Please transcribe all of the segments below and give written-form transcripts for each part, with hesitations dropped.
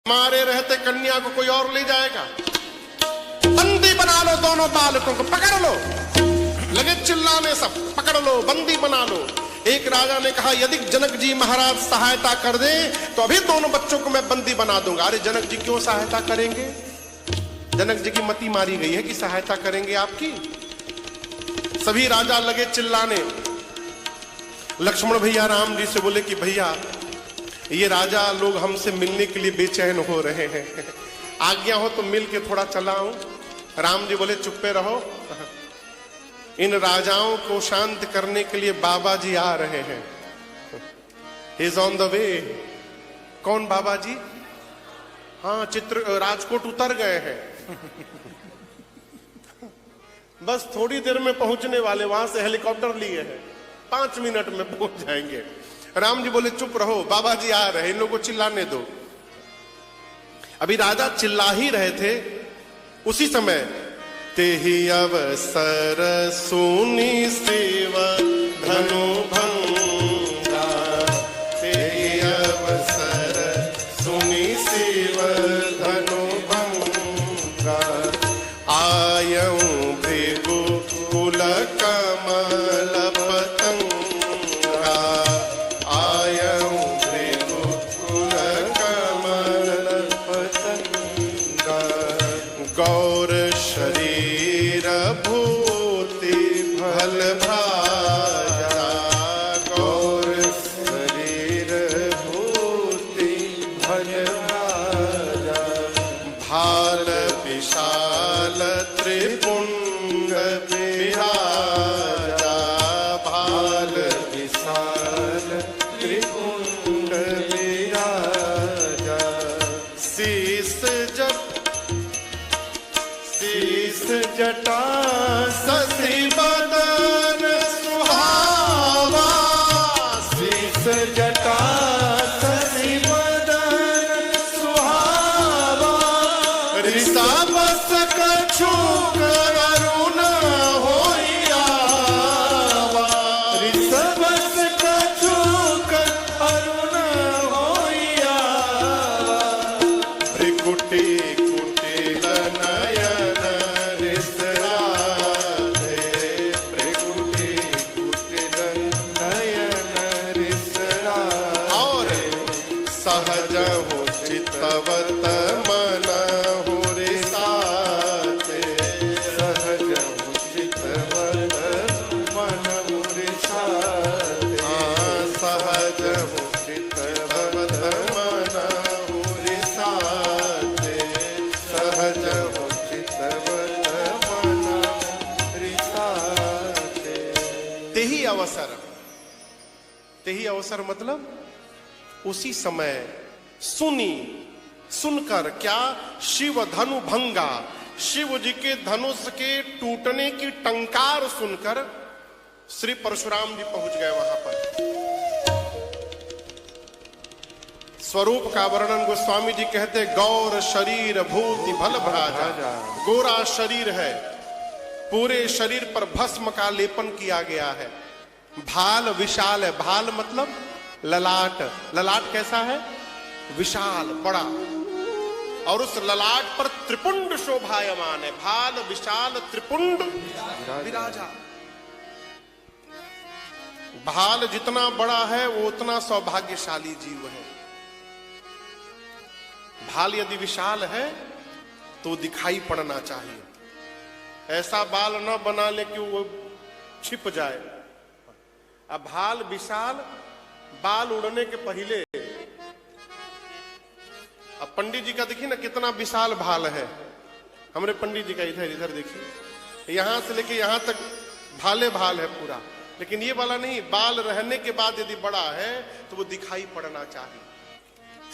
हमारे रहते कन्या को कोई और ले जाएगा। बंदी बना लो दोनों बालकों को, पकड़ लो। लगे चिल्लाने सब, पकड़ लो, बंदी बना लो। एक राजा ने कहा यदि जनक जी महाराज सहायता कर दे तो अभी दोनों बच्चों को मैं बंदी बना दूंगा। अरे जनक जी क्यों सहायता करेंगे? जनक जी की मति मारी गई है कि सहायता करेंगे आपकी। सभी राजा लगे चिल्लाने। लक्ष्मण भैया राम जी से बोले कि भैया ये राजा लोग हमसे मिलने के लिए बेचैन हो रहे हैं, आज्ञा हो तो मिल के थोड़ा चलाऊं। राम जी बोले चुप्पे रहो, इन राजाओं को शांत करने के लिए बाबा जी आ रहे हैं। He is on the way. कौन बाबा जी? हाँ, राजकोट उतर गए हैं। बस थोड़ी देर में पहुंचने वाले, वहां से हेलीकॉप्टर लिए हैं, 5 मिनट में पहुंच जाएंगे। राम जी बोले चुप रहो, बाबा जी आ रहे, इन लोगों को चिल्लाने दो। अभी राजा चिल्ला ही रहे थे, उसी समय तेहि अवसर सुनी सेवा धनु भंगा। तेहि अवसर सुनी सेवा धनु भंगा। आयऊं भृगु कुल कमल पतंगा। आयऊं भृगु कुल कमल पतंगा। गौर शरीर भूति भल भाजा। गौर शरीर भूति भल भाजा। भाल विशाल त्रिपुंड विराजा। भाल विशाल त्रिपुंड विराजा। शीस जटा शशि बदन सुहावा। शीस जटा शशि बदन सुहावा। ऋषभस कछु अरुण होइयावा। ऋषभस कछु अरुण होइयावा। भृकुटी कुटिल नयन सहज हो चितवत मन हो रिसाते। सहज हो चितवत मन हो रिसाते। सहज हो चितवत मन हो रिसाते। सहज हो चितवत मन रिसाते। तेही अवसर, तेही अवसर मतलब उसी समय सुनी, सुनकर क्या? शिव धनु भंगा। शिव जी के धनुष के टूटने की टंकार सुनकर श्री परशुराम जी पहुंच गए वहां पर। स्वरूप का वर्णन गोस्वामी जी कहते गौर शरीर भूति भल भराजा। गोरा शरीर है, पूरे शरीर पर भस्म का लेपन किया गया है। भाल विशाल है। भाल मतलब ललाट। ललाट कैसा है? विशाल, बड़ा। और उस ललाट पर त्रिपुंड शोभायमान है। भाल विशाल त्रिपुंड विराजा। भाल जितना बड़ा है वो उतना सौभाग्यशाली जीव है। भाल यदि विशाल है तो दिखाई पड़ना चाहिए। ऐसा बाल न बना ले कि वो छिप जाए। अब भाल विशाल, बाल उड़ने के पहले। अब पंडित जी का देखिए ना कितना विशाल भाल है। हमारे पंडित जी का इधर इधर देखिए, यहां से लेके यहां तक भाले भाल है पूरा। लेकिन ये वाला नहीं, बाल रहने के बाद यदि बड़ा है तो वो दिखाई पड़ना चाहिए।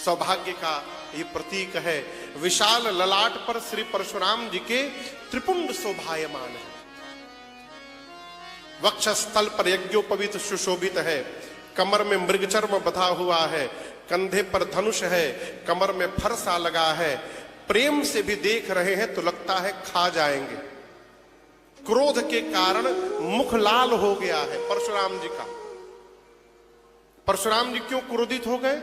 सौभाग्य का ये प्रतीक है। विशाल ललाट पर श्री परशुराम जी के त्रिपुंड शोभायमान है। वक्षस्थल पर यज्ञोपवीत सुशोभित है। कमर में मृगचर्म बंधा हुआ है। कंधे पर धनुष है। कमर में फरसा लगा है। प्रेम से भी देख रहे हैं तो लगता है खा जाएंगे। क्रोध के कारण मुख लाल हो गया है परशुराम जी का। परशुराम जी क्यों क्रोधित हो गए?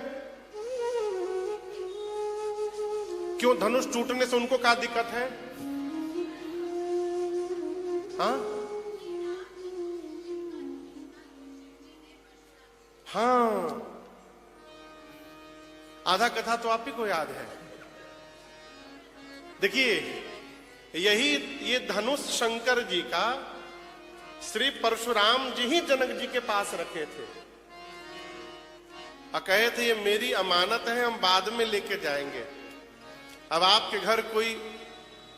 क्यों धनुष टूटने से उनको क्या दिक्कत है? हाँ, आधा कथा तो आप ही को याद है। देखिए, ये धनुष शंकर जी का श्री परशुराम जी ही जनक जी के पास रखे थे और कहे थे ये मेरी अमानत है, हम बाद में लेके जाएंगे। अब आपके घर कोई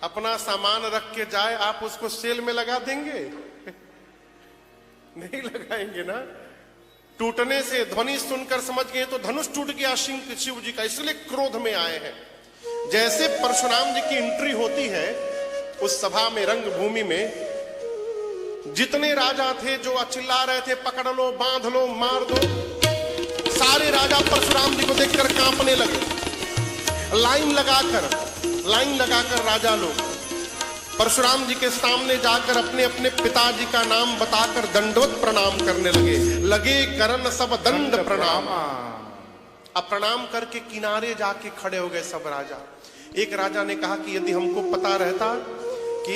अपना सामान रख के जाए, आप उसको सेल में लगा देंगे? नहीं लगाएंगे ना। टूटने से ध्वनि सुनकर समझ गए तो धनुष टूट गया शिव जी का, इसलिए क्रोध में आए हैं। जैसे परशुराम जी की एंट्री होती है उस सभा में, रंगभूमि में, जितने राजा थे जो चिल्ला रहे थे पकड़ लो, बांध लो, मार दो, सारे राजा परशुराम जी को देखकर कांपने लगे। लाइन लगाकर राजा लोग परशुराम जी के सामने जाकर अपने अपने पिताजी का नाम बताकर दंडवत प्रणाम करने लगे करन सब दंड प्रणाम। अब प्रणाम करके किनारे जाके खड़े हो गए सब राजा। एक राजा ने कहा कि यदि हमको पता रहता कि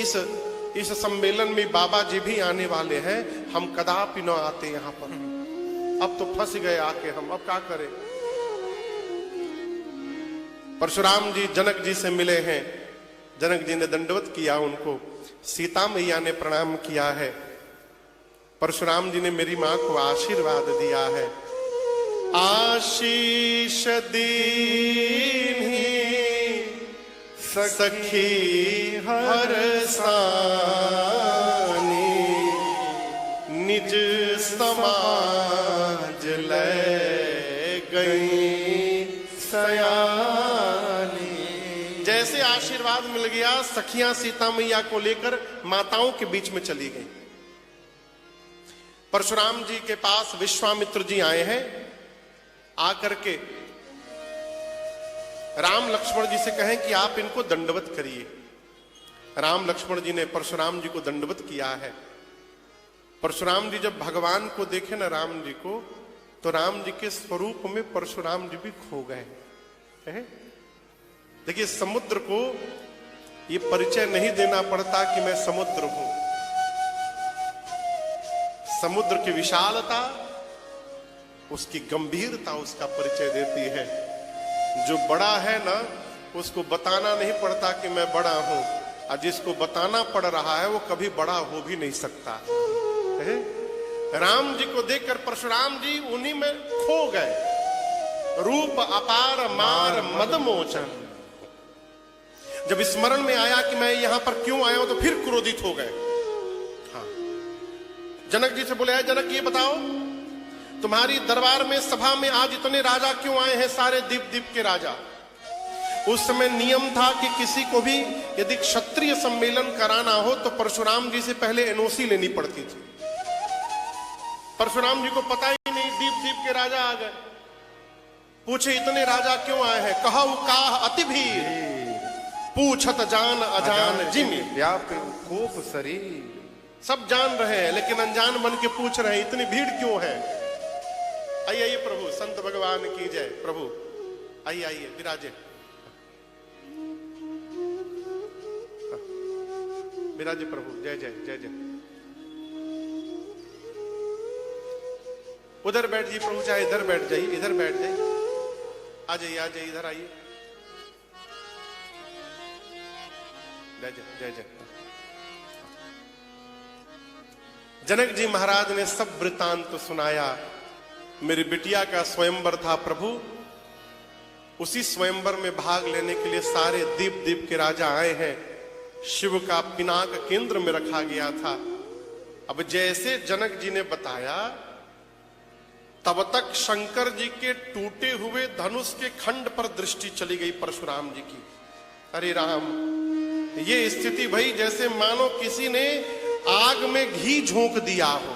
इस सम्मेलन में बाबा जी भी आने वाले हैं, हम कदापि न आते यहाँ पर। अब तो फंस गए आके हम, अब क्या करें? परशुराम जी जनक जी से मिले हैं, जनक जी ने दंडवत किया उनको, सीता मैया ने प्रणाम किया है, परशुराम जी ने मेरी मां को आशीर्वाद दिया है। आशीष दीन्ही सखी हर सानी, निज समाज ले गई सयानी। जैसे आशीर्वाद मिल गया, सखियां सीता मैया को लेकर माताओं के बीच में चली गई। परशुराम जी के पास विश्वामित्र जी आए हैं, आकर के राम लक्ष्मण जी से कहें कि आप इनको दंडवत करिए। राम लक्ष्मण जी ने परशुराम जी को दंडवत किया है। परशुराम जी जब भगवान को देखे ना राम जी को, तो राम जी के स्वरूप में परशुराम जी भी खो गए। देखिए, समुद्र को ये परिचय नहीं देना पड़ता कि मैं समुद्र हूं। समुद्र की विशालता, उसकी गंभीरता उसका परिचय देती है। जो बड़ा है ना, उसको बताना नहीं पड़ता कि मैं बड़ा हूं, और जिसको बताना पड़ रहा है वो कभी बड़ा हो भी नहीं सकता है? राम जी को देखकर परशुराम जी उन्हीं में खो गए। रूप अपार मार मदमोचन। जब स्मरण में आया कि मैं यहां पर क्यों आया हूं, तो फिर क्रोधित हो गए। हाँ, जनक जी से बोले, जनक ये बताओ, तुम्हारी दरबार में सभा में आज इतने राजा क्यों आए हैं, सारे दीप दीप के राजा। उस समय नियम था कि किसी को भी यदि क्षत्रिय सम्मेलन कराना हो तो परशुराम जी से पहले एनओसी लेनी पड़ती थी। परशुराम जी को पता ही नहीं, दीप दीप के राजा आ गए। पूछे इतने राजा क्यों आए हैं? कहु काह अति भीड़, पूछत जान अजान जिमि, खूब शरीर। सब जान रहे हैं लेकिन अनजान बन के पूछ रहे हैं इतनी भीड़ क्यों है। आइए आइए प्रभु, संत भगवान की जय। प्रभु आइए आइए, विराजे विराजे प्रभु, जय जय जय जय। उधर बैठ जाइए प्रभु, चाहे इधर बैठ जाइए, इधर बैठ जाइए, आ जाइए आ जाइए, इधर आइए। जय जय जय जय। जनक जी महाराज ने सब वृतांत तो सुनाया। मेरी बिटिया का स्वयंवर था प्रभु, उसी स्वयंवर में भाग लेने के लिए सारे दीप दीप के राजा आए हैं। शिव का पिनाक केंद्र में रखा गया था। अब जैसे जनक जी ने बताया, तब तक शंकर जी के टूटे हुए धनुष के खंड पर दृष्टि चली गई परशुराम जी की। अरे राम, ये स्थिति भई जैसे मानो किसी ने आग में घी झोंक दिया हो।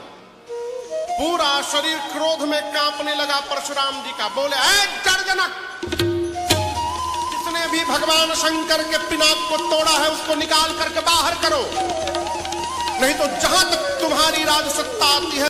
पूरा शरीर क्रोध में कांपने लगा परशुराम जी का। बोले, ऐ जनक, जिसने भी भगवान शंकर के पिनाक को तोड़ा है उसको निकाल करके बाहर करो, नहीं तो जहां तक तुम्हारी राज सत्ता आती है